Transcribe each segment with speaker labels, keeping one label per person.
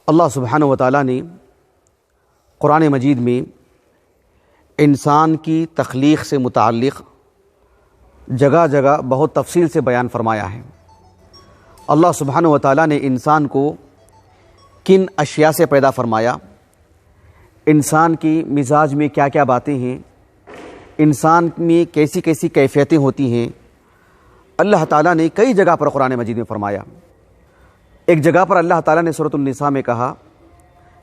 Speaker 1: اللہ سبحانہ و تعالیٰ نے قرآن مجید میں انسان کی تخلیق سے متعلق جگہ جگہ بہت تفصیل سے بیان فرمایا ہے۔ اللہ سبحانہ و تعالیٰ نے انسان کو کن اشیاء سے پیدا فرمایا، انسان کی مزاج میں کیا کیا باتیں ہیں، انسان میں کیسی کیسی کیفیتیں ہوتی ہیں، اللہ تعالیٰ نے کئی جگہ پر قرآن مجید میں فرمایا۔ ایک جگہ پر اللہ تعالیٰ نے سورۃ النساء میں کہا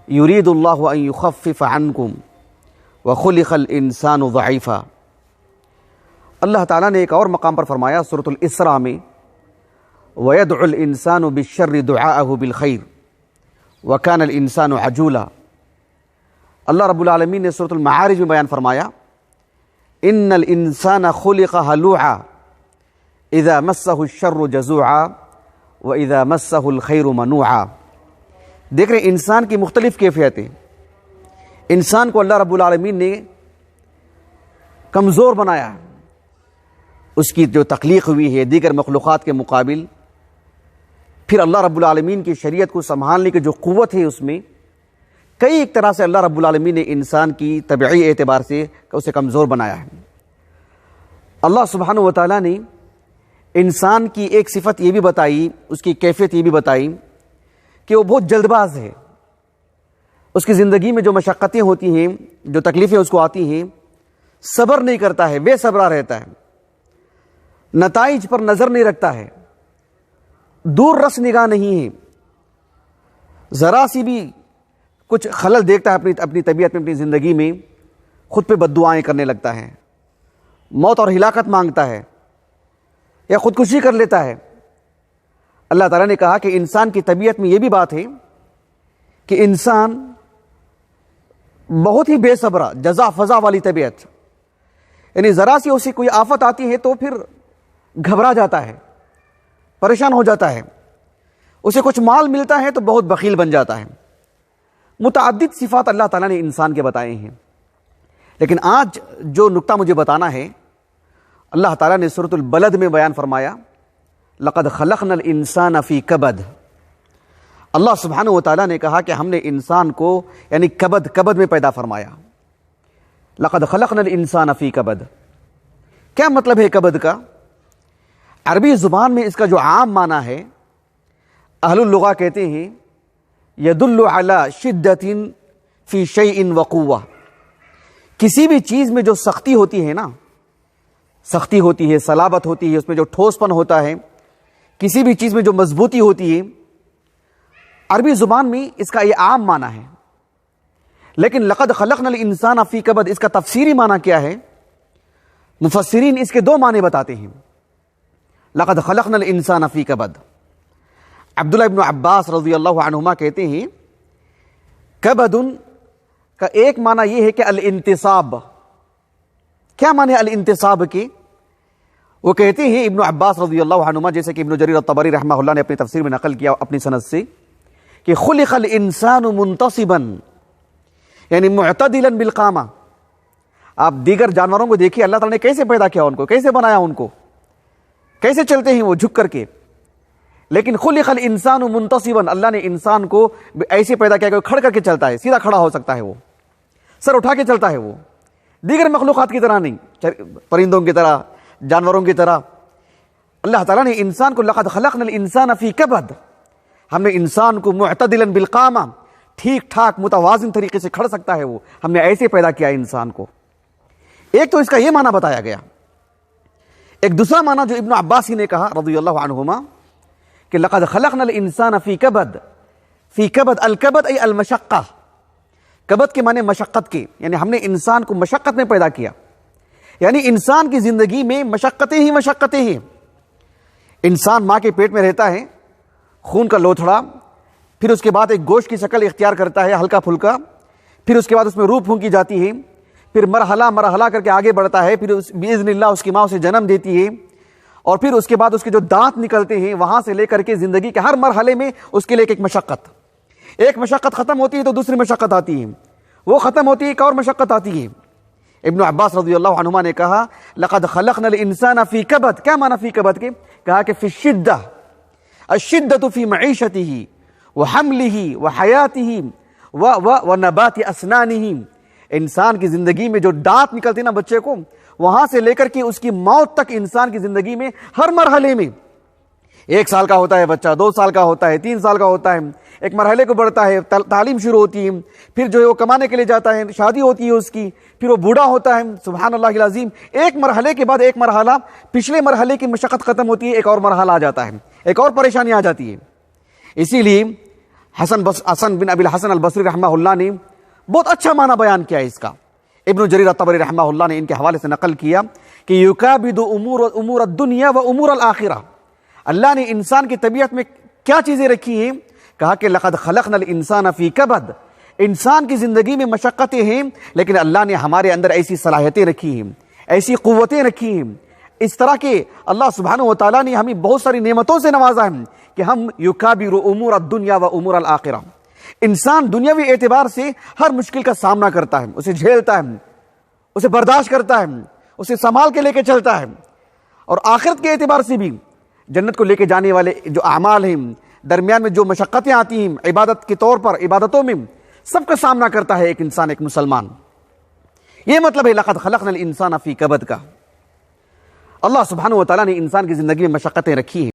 Speaker 1: یرید اللہ ان یخفف عنکم وخلق الانسان ضعیفا۔ اللہ تعالیٰ نے ایک اور مقام پر فرمایا سورۃ الاسراء میں وَيَدْعُ الْإِنسَانُ بِالشَّرِّ دُعَاءَهُ بِالْخَيْرِ وَكَانَ الْإِنسَانُ عَجُولًا۔ اللہ رب العالمین نے سورۃ المعارج میں بیان فرمایا إِنَّ الْإِنسَانَ خُلِقَ هَلُوعًا إِذَا مَسَّهُ الشَّرُّ جَزُوعًا وَإِذَا مَسَّهُ الْخَيْرُ مَنُوعًا۔ دیکھ رہے انسان کی مختلف کیفیتیں۔ انسان کو اللہ رب العالمین نے کمزور بنایا، اس کی جو تخلیق ہوئی ہے دیگر مخلوقات کے مقابل، پھر اللہ رب العالمین کی شریعت کو سنبھالنے کی جو قوت ہے اس میں کئی ایک طرح سے اللہ رب العالمین نے انسان کی طبعی اعتبار سے اسے کمزور بنایا ہے۔ اللہ سبحانہ و تعالیٰ نے انسان کی ایک صفت یہ بھی بتائی، اس کی کیفیت یہ بھی بتائی کہ وہ بہت جلد باز ہے۔ اس کی زندگی میں جو مشقتیں ہوتی ہیں، جو تکلیفیں اس کو آتی ہیں، صبر نہیں کرتا ہے، بے صبرا رہتا ہے، نتائج پر نظر نہیں رکھتا ہے، دور رس نگاہ نہیں ہے، ذرا سی بھی کچھ خلل دیکھتا ہے اپنی طبیعت میں، اپنی زندگی میں، خود پہ بد دعائیں کرنے لگتا ہے، موت اور ہلاکت مانگتا ہے یا خودکشی کر لیتا ہے۔ اللہ تعالیٰ نے کہا کہ انسان کی طبیعت میں یہ بھی بات ہے کہ انسان بہت ہی بے صبرا، جزا فضا والی طبیعت، یعنی ذرا سی اسے کوئی آفت آتی ہے تو پھر گھبرا جاتا ہے، پریشان ہو جاتا ہے، اسے کچھ مال ملتا ہے تو بہت بخیل بن جاتا ہے۔ متعدد صفات اللہ تعالیٰ نے انسان کے بتائے ہیں، لیکن آج جو نکتہ مجھے بتانا ہے، اللہ تعالیٰ نے سورۃ البلد میں بیان فرمایا لقد خلقنا الانسان فی کبد۔ اللہ سبحانہ و تعالیٰ نے کہا کہ ہم نے انسان کو یعنی کبد میں پیدا فرمایا۔ لقد خلقنا الانسان فی کبد، کیا مطلب ہے کبد کا؟ عربی زبان میں اس کا جو عام معنی ہے، اہل اللغہ کہتے ہیں یدل علی شدۃ فی شیء وقوہ۔ کسی بھی چیز میں جو سختی ہوتی ہے نا، سختی ہوتی ہے، صلابت ہوتی ہے، اس میں جو ٹھوس پن ہوتا ہے، کسی بھی چیز میں جو مضبوطی ہوتی ہے، عربی زبان میں اس کا یہ عام معنی ہے۔ لیکن لقد خلقنا الانسان فی کبد، اس کا تفسیری معنی کیا ہے؟ مفسرین اس کے دو معنی بتاتے ہیں۔ لقد خلقنا الانسان فی کبد، عبداللہ ابن عباس رضی اللہ عنہما کہتے ہیں کبد کا ایک معنی یہ ہے کہ الانتصاب۔ کیا معنی الانتصاب کی؟ وہ کہتے ہیں ابن عباس رضی اللہ عنہما، جیسے کہ ابن جریر الطبری رحمہ اللہ نے اپنی تفسیر میں نقل کیا اپنی سند سے، کہ خلق الانسان منتصبا یعنی معتدلا بالقامہ۔ آپ دیگر جانوروں کو دیکھیے اللہ تعالیٰ نے کیسے پیدا کیا، ان کو کیسے بنایا، ان کو کیسے چلتے ہیں وہ جھک کر کے، لیکن خلق الانسان منتصبا، اللہ نے انسان کو ایسے پیدا کیا کہ کھڑ کر کے چلتا ہے، سیدھا کھڑا ہو سکتا ہے، وہ سر اٹھا کے چلتا ہے، وہ دیگر مخلوقات کی طرح نہیں، پرندوں کی طرح، جانوروں کی طرح۔ اللہ تعالیٰ نے انسان کو لقد خلقنا الانسان فی کبد، ہم نے انسان کو معتدلا بالقامہ، ٹھیک ٹھاک متوازن طریقے سے کھڑ سکتا ہے، وہ ہم نے ایسے پیدا کیا انسان کو۔ ایک تو اس کا یہ معنی بتایا گیا۔ ایک دوسرا معنی جو ابن عباس ہی نے کہا رضی اللہ عنہما کہ لقد خلقنا الانسان فی کبد، فی کبد، الکبد ای المشقہ، کبد کے معنی مشقت کے، یعنی ہم نے انسان کو مشقت میں پیدا کیا، یعنی انسان کی زندگی میں مشقتیں ہی مشقتیں ہیں۔ انسان ماں کے پیٹ میں رہتا ہے، خون کا لوتھڑا، پھر اس کے بعد ایک گوشت کی شکل اختیار کرتا ہے ہلکا پھلکا، پھر اس کے بعد اس میں روح پھونکی جاتی ہے، پھر مرحلہ کر کے آگے بڑھتا ہے، پھر باذن اللہ اس کی ماں اسے جنم دیتی ہے، اور پھر اس کے بعد اس کے جو دانت نکلتے ہیں، وہاں سے لے کر کے زندگی کے ہر مرحلے میں اس کے لیے ایک مشقت، ایک مشقت ختم ہوتی ہے تو دوسری مشقت آتی ہے، وہ ختم ہوتی ہے ایک اور مشقت آتی ہے۔ ابن عباس رضی اللہ عنہما نے کہا لقد خلقنا الانسان فی کبد، کیا معنی فی کبد کے؟ کہا کہ فی الشدہ، الشدۃ فی معیشتہ وحملہ وحیاتہ ونبات اسنانہ، انسان کی زندگی میں جو دانت نکلتے نا بچے کو، وہاں سے لے کر کے اس کی موت تک انسان کی زندگی میں ہر مرحلے میں، 1 سال کا ہوتا ہے بچہ، 2 سال کا ہوتا ہے، 3 سال کا ہوتا ہے، ایک مرحلے کو بڑھتا ہے، تعلیم شروع ہوتی ہے، پھر جو ہے وہ کمانے کے لیے جاتا ہے، شادی ہوتی ہے اس کی، پھر وہ بوڑھا ہوتا ہے، سبحان اللہ العظیم، ایک مرحلے کے بعد ایک مرحلہ، پچھلے مرحلے کی مشقت ختم ہوتی ہے، ایک اور مرحلہ آ جاتا ہے، ایک اور پریشانی آ جاتی ہے۔ اسی لیے حسن بن ابی الحسن البصری رحمہ اللہ نے بہت اچھا معنی بیان کیا ہے اس کا۔ ابن جریر الطبری رحمہ اللہ نے ان کے حوالے سے نقل کیا کہ یکابد امور الدنیا و امور الآخرہ، اللہ نے انسان کی طبیعت میں کیا چیزیں رکھی ہیں؟ کہا کہ لقد خلقنا الانسان فی کبد، انسان کی زندگی میں مشقتیں ہیں، لیکن اللہ نے ہمارے اندر ایسی صلاحیتیں رکھی ہیں، ایسی قوتیں رکھی ہیں، اس طرح کے اللہ سبحانہ و تعالیٰ نے ہمیں بہت ساری نعمتوں سے نوازا ہے کہ ہم یکابر امور الدنیا و امور الآخرہ، انسان دنیاوی اعتبار سے ہر مشکل کا سامنا کرتا ہے، اسے جھیلتا ہے، اسے برداشت کرتا ہے، اسے سنبھال کے لے کے چلتا ہے، اور آخرت کے اعتبار سے بھی جنت کو لے کے جانے والے جو اعمال ہیں، درمیان میں جو مشقتیں آتی ہیں عبادت کے طور پر، عبادتوں میں، سب کا سامنا کرتا ہے ایک انسان، ایک مسلمان۔ یہ مطلب ہے لقد خلقنا الانسان فی کبد کا۔ اللہ سبحانہ و تعالیٰ نے انسان کی زندگی میں مشقتیں رکھی ہیں۔